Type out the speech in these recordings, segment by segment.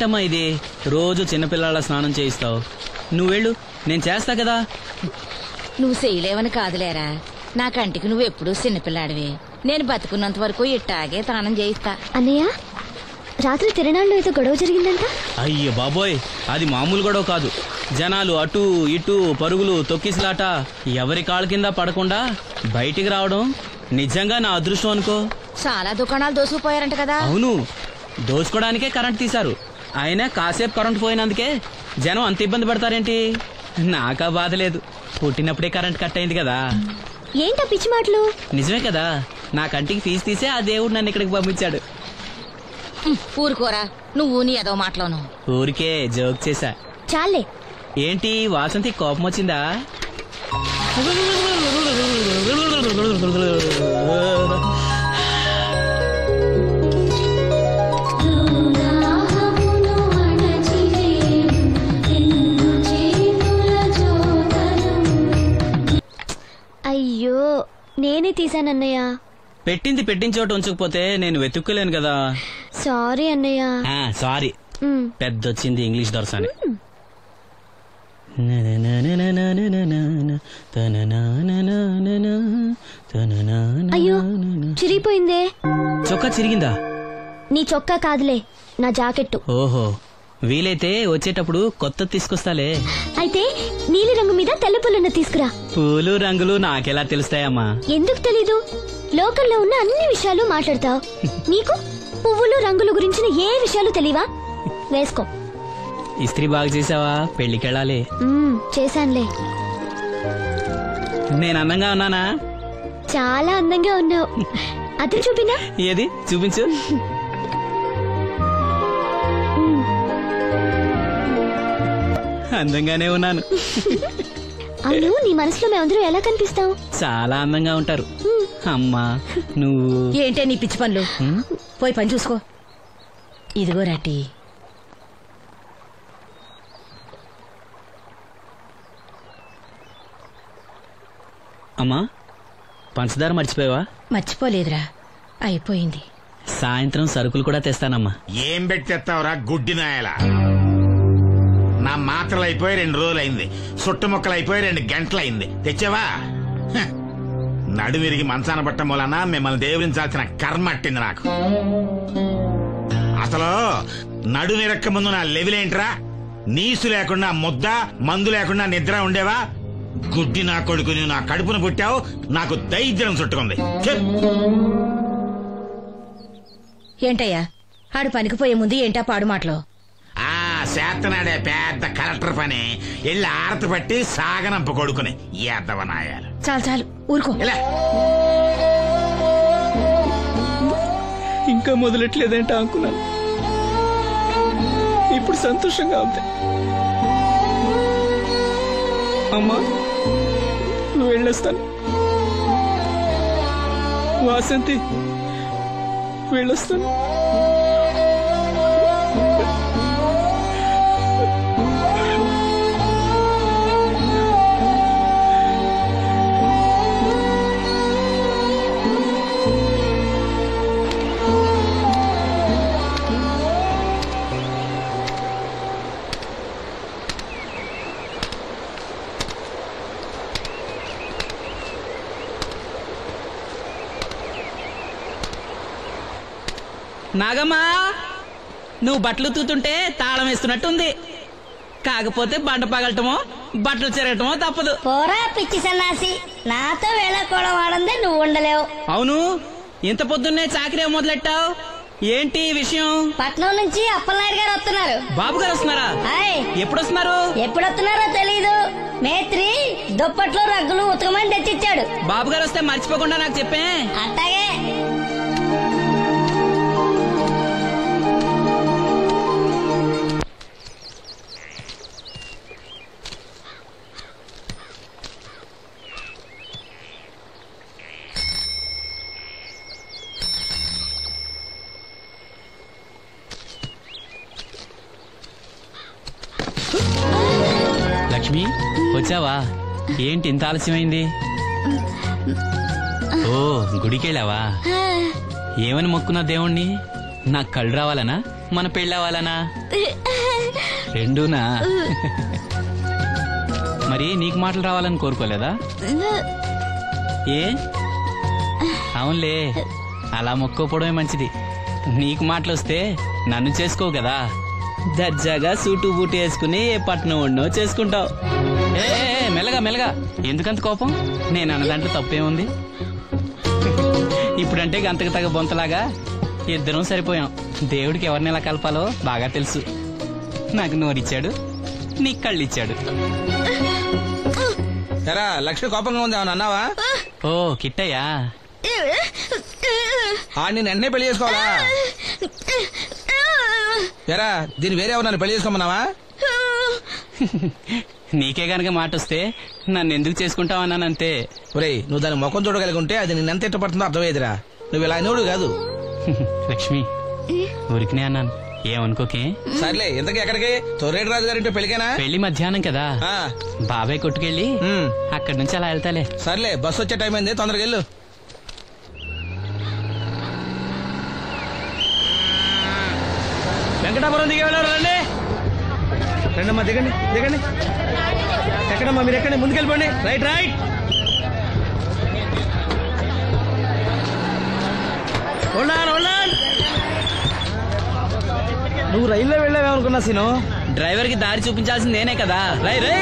ఏంటమ్మా ఇది? రోజు చిన్నపిల్లల స్నానం చేయిస్తావు. నువ్వెళ్ళు, నేను చేస్తా కదా. నువ్వు చేయలేవని కాదులేరా, నా కంటికి నువ్వు ఎప్పుడూ చిన్నపిల్లాడివి. నేను బతుకున్నంత వరకు ఇట్టాగే స్నానం చేయిస్తా. అన్నయ్య, రాత్రి తిరణాల్లో ఏదో గొడవ జరిగిందంట. అయ్యో బాబోయ్, అది మామూలు గొడవ కాదు. జనాలు అటు ఇటు పరుగులు, తొక్కిసలాట, ఎవరి కాళ్ళ కింద పడకుండా బయటికి రావడం నిజంగా నా అదృష్టం అనుకో. చాలా దుకాణాలు దోసుకుపోయారంట కదా. అవును, దోచుకోవడానికే కరెంట్ తీశారు. అయినా కాసేపు కరెంట్ పోయినందుకే జనం అంత ఇబ్బంది పడతారేంటి? నాకా బాధ లేదు, పుట్టినప్పుడే కరెంట్ కట్ అయింది కదా. ఏంటా పిచ్చి మాటలు? నిజమే కదా, నా కంటికి ఫీజు తీసే ఆ దేవుడు నన్ను ఇక్కడికి పంపించాడు. ఊరుకోరా, నువ్వు నీ ఏదో మాటలోను. ఊరికే జోక్ చేశా. చాలే. ఏంటి వాసంతి కోపం వచ్చిందా? అయ్యో, నేనే తీసానన్నయ్య. పెట్టింది పెట్టిన చోట ఉంచకపోతే నేను వెతుక్కోలేను కదా. సారీ అన్నయ్య. సారీ. పెద్దొచ్చింది ఇంగ్లీష్ దొరసాని. అయ్యో, చిరిగిపోయిందే. చొక్కా చిరిగిందా? నీ చొక్కా కాదులే, నా జాకెట్టు. ఓహో, వీలైతే వచ్చేటప్పుడు కొత్త తీసుకొస్తాలే. అయితే నీలి రంగు మీద తెల్ల పుల్లన్న తీసుకురా. పూలు రంగులు నాకెలా తెలుస్తాయమ్మా? ఎందుకు తెలీదు? లోకల్లో ఉన్న అన్ని విషయాలు మాట్లాడతావు. నీకు పువ్వులు రంగులు గురించిన ఏ విషయాలు తెలియవా? వేసుకో. ఇస్త్రీ బాగా చేసావా? పెళ్లికెళ్ళాలి. చేశానులే. నేను అందంగా ఉన్నానా? చాలా అందంగా ఉన్నావు. అతను చూపినా? ఏది చూపించు. అందంగానే ఉన్నాను. అవును, నీ మనసులో మేమందరం ఎలా కనిపిస్తాం? చాలా అందంగా ఉంటారు. అమ్మా నువ్వు ఏంటే నీ పిచ్చి పనులు? పోయి పని చూసుకో. ఇదిగో రాటి. అమ్మా, పంచదార మర్చిపోయావా? మర్చిపోలేదురా, అయిపోయింది. సాయంత్రం సరుకులు కూడా తెస్తానమ్మా. ఏం పెట్టి తెస్తావురా గుడ్డి నాయలా? నా మాత్రలు అయిపోయి 2 రోజులైంది, సుట్టుముక్కలు అయిపోయి 2 గంటలైంది. తెచ్చావా? నడుమిరిగి మంచాన పట్టం వలన మిమ్మల్ని దేవురించాల్సిన కర్మ అట్టింది నాకు. అసలు నడుమిరక్క ముందు నా లెవెలేంట్రా? నీసు లేకుండా ముద్ద, మందు లేకుండా నిద్ర ఉండేవా? గుడ్డి నా కొడుకు, నువ్వు నా కడుపును పుట్టావు, నాకు దైద్యం చుట్టుకుంది. ఏంటయ్యా ఆడు పనికిపోయే ముందు ఏంటా పాడు మాటలు? చేతనాడే పెద్ద కలెక్టర్ పని. ఎల్లి ఆరతి పట్టి సాగనంప కొడుకుని ఎద్దవనాయాలు. చాలు చాలు, ఊరుకో. ఇంకా మొదలెట్లేదేంటా అనుకున్నాను. ఇప్పుడు సంతోషంగా ఉంది. అమ్మా, నువ్వు వెళ్ళొస్తాను. వాసంతి, వెళ్ళొస్తాను. నాగమ్మా, నువ్వు బట్టలు తూతుంటే తాళం వేస్తున్నట్టుంది. కాకపోతే బండ పగలటమో బట్టలు చెరగటమో తప్పదు. పోరా పిచ్చి సన్నాసి, నాతో వేళకోవడం వాడందే నువ్వు ఉండలేవు. అవును, ఇంత పొద్దున్నే చాకరీ మొదలెట్టావు, ఏంటి విషయం? పట్నం నుంచి అప్పలనాయుడు గారు వస్తున్నారు. బాబు గారు వస్తున్నారా? ఎప్పుడు వస్తున్నారు? ఎప్పుడు వస్తున్నారో తెలీదు. మేత్రి దుప్పట్లు రగ్గులు ఉతకమని తెచ్చిచ్చాడు. బాబు గారు వస్తే మర్చిపోకుండా నాకు చెప్పే. అట్టాగే. లక్ష్మి, వచ్చావా? ఏంటి ఇంత ఆలస్యమైంది? ఓ, గుడికెళ్ళావా? ఏమని మొక్కున్నా దేవుణ్ణి? నాకు కళ్ళు రావాలనా? మన పెళ్ళి అవ్వాలనా? రెండూనా? మరి నీకు మాటలు రావాలని కోరుకోలేదా? ఏ అవునులే, అలా మొక్కోపోవడమే మంచిది. నీకు మాటలు వస్తే నన్ను చేసుకోవు కదా, దర్జాగా సూటు బూటు వేసుకుని ఏ పట్నం ఉండో చేసుకుంటావు. ఏ మెల్లగా మెల్లగా, ఎందుకంత కోపం? నేను అన్నదాంట్లో తప్పేముంది? ఇప్పుడంటే గంతకు తగ్గ బొంతలాగా ఇద్దరం సరిపోయాం. దేవుడికి ఎవరిని ఎలా కలపాలో బాగా తెలుసు. నాకు నోరిచ్చాడు, నీకు కళ్ళు ఇచ్చాడు. ఎరా లక్ష్మి కోపంగా ఉంది ఏమన్నా అన్నావా? ఓ కిట్టయ్యా, నేను వెంటనే పెళ్లి చేసుకోవాలా? ఎరా దీన్ని వేరే ఎవరు పెళ్లి చేసుకోమన్నావా? నీకే గనక మాట వస్తే నన్ను ఎందుకు చేసుకుంటావన్నానంతే. ఒరేయ్ నువ్వు దాని ముఖం చూడగలిగి ఉంటే అది నిన్నెంత ఇష్టపడుతుందో అర్థమయ్యేదిరా. నువ్వు ఇలా అనేవాడు కాదు. లక్ష్మి, ఊరికినే అన్నాను, ఏమనుకోకే. సర్లే ఇంతకీ ఎక్కడికి? తొర్రేటి రాజు గారింటే పెళ్లికేనా? పెళ్లి మధ్యాహ్నం కదా, బాబాయ్ కొట్టుకెళ్ళి అక్కడి నుంచి అలా వెళ్తాలే. సర్లే బస్సు వచ్చే టైం అయింది, తొందరగా వెళ్ళు. వెంకటాపురం దిగే వెళ్ళారు. రండి రండమ్మా, దిగండి దిగండి. ఎక్కడమ్మా మీరు? ఎక్కండి, ముందుకెళ్ళిపోండి. Right right. నువ్వు రైల్లో వెళ్ళావేమనుకున్నా సీను. డ్రైవర్ కి దారి చూపించాల్సింది నేనే కదా. రై రే.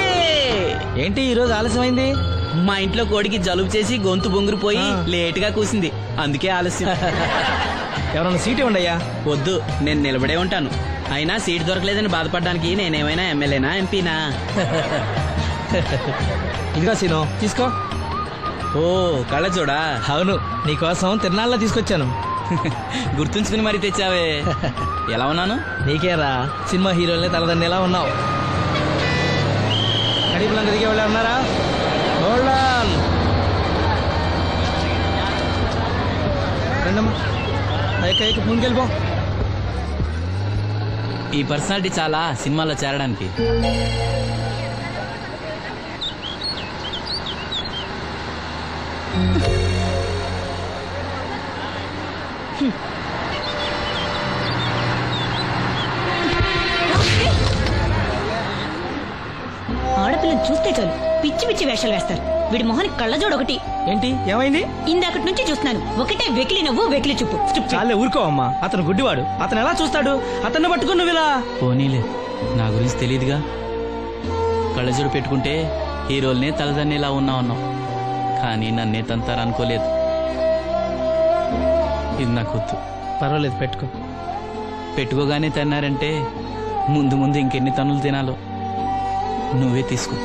ఏంటి ఈ రోజు ఆలస్యమైంది? మా ఇంట్లో కోడికి జలుబు చేసి గొంతు బొంగురుపోయి లేట్ గా కూసింది, అందుకే ఆలస్యం. ఎవరన్నా సీట్ ఇవ్వండి అయ్యా. వద్దు, నేను నిలబడే ఉంటాను. అయినా సీట్ దొరకలేదని బాధపడడానికి నేనేమైనా ఎమ్మెల్యేనా ఎంపీనా? ఇదిగో సీను తీసుకో. ఓ కళ్ళజోడా? అవును, నీకోసం తిరునాళ్ళ తీసుకొచ్చాను. గుర్తుంచుకుని మరీ తెచ్చావే. ఎలా ఉన్నాను? నీకేరా, సినిమా హీరోలనే తలదండి ఎలా ఉన్నావు. కడిపులంక దిగే వాళ్ళు ఉన్నారా? రండమ్మా, ముందుకెళ్ళిపో. ఈ పర్సనాలిటీ చాలా సినిమాలో చేరడానికి. ఆడపిల్లని చూస్తే చాలు పిచ్చి పిచ్చి వేషాలు వేస్తారు. వీడి మొహానికి కళ్ళజోడు ఒకటి. ఏంటి ఏమైంది? ఇందాకటి నుంచి చూస్తున్నాను, ఒకటే వెకిలి నవ్వు వెకిలి చూపు. చాలే ఊరుకో అమ్మా, అతను గుడ్డివాడు. అతను ఎలా చూస్తాడు? అతన్ని పట్టుకుని నువ్వు ఇలా. పోనీలే, నా గురించి తెలియదుగా. కళ్ళజోడు పెట్టుకుంటే హీరోల్నే తలదన్నేలా ఉన్నావు, కానీ నన్నే తంతారనుకోలేదు. ఇది నాకు వద్దు. పర్వాలేదు పెట్టుకో. పెట్టుకోగానే తన్నారంటే ముందు ముందు ఇంకెన్ని తన్నులు తినాలో. నువ్వే తీసుకో.